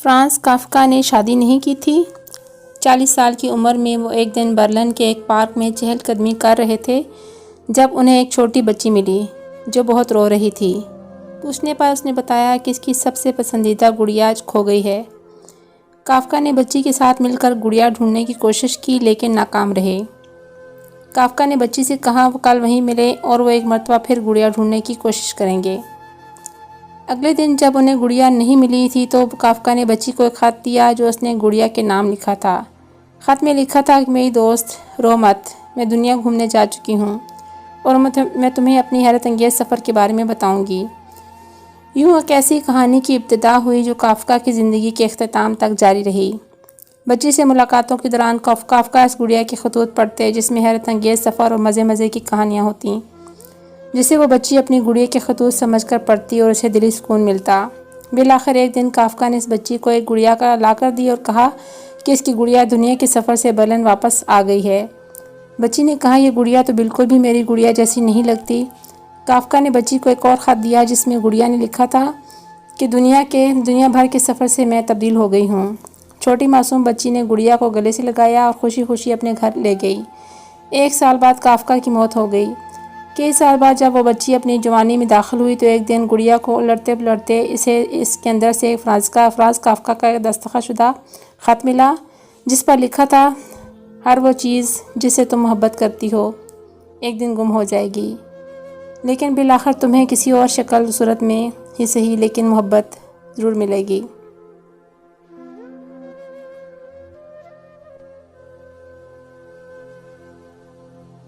Franz کافکا نے شادی نہیں کی تھی۔ 40 سال کی عمر میں وہ ایک دن برلن کے ایک پارک میں چہل قدمی کر رہے تھے جب انہیں ایک چھوٹی بچی ملی جو بہت رو رہی تھی۔ پوچھنے پر اس نے بتایا کہ اس کی سب سے پسندیدہ گڑیا کھو گئی ہے۔ کافکا نے بچی کے ساتھ مل کر گڑیا ڈھونڈنے کی کوشش کی لیکن ناکام رہے۔ کافکا نے بچی سے کہا وہ کل وہیں ملے اور وہ ایک مرتبہ پھر گڑیا ڈھونڈنے کی کوشش کریں گے۔ اگلے دن جب انہیں گڑیا نہیں ملی تھی تو کافکا نے بچی کو ایک خط دیا جو اس نے گڑیا کے نام لکھا تھا۔ خط میں لکھا تھا کہ میری دوست رو مت، میں دنیا گھومنے جا چکی ہوں اور میں تمہیں اپنی حیرت انگیز سفر کے بارے میں بتاؤں گی۔ یوں ایک ایسی کہانی کی ابتدا ہوئی جو کافکا کی زندگی کے اختتام تک جاری رہی۔ بچی سے ملاقاتوں کے دوران کافکا اس گڑیا کے خطوط پڑھتے جس میں حیرت انگیز سفر اور مزے مزے کی کہانیاں ہوتیں، جسے وہ بچی اپنی گڑیا کے خطوط سمجھ کر پڑھتی اور اسے دلی سکون ملتا۔ بالآخر ایک دن کافکا نے اس بچی کو ایک گڑیا لا کر دی اور کہا کہ اس کی گڑیا دنیا کے سفر سے برلن واپس آ گئی ہے۔ بچی نے کہا یہ گڑیا تو بالکل بھی میری گڑیا جیسی نہیں لگتی۔ کافکا نے بچی کو ایک اور خط دیا جس میں گڑیا نے لکھا تھا کہ دنیا بھر کے سفر سے میں تبدیل ہو گئی ہوں۔ چھوٹی معصوم بچی نے گڑیا کو گلے سے لگایا اور خوشی خوشی اپنے گھر لے گئی۔ 1 سال بعد کافکا کی موت ہو گئی۔ کئی سال بعد جب وہ بچی اپنی جوانی میں داخل ہوئی تو ایک دن گڑیا کو الٹتے پلٹتے اسے اس کے اندر سے فرانز کافکا کا دستخط شدہ خط ملا جس پر لکھا تھا ہر وہ چیز جس سے تم محبت کرتی ہو ایک دن گم ہو جائے گی، لیکن بالآخر تمہیں کسی اور شکل صورت میں ہی صحیح لیکن محبت ضرور ملے گی۔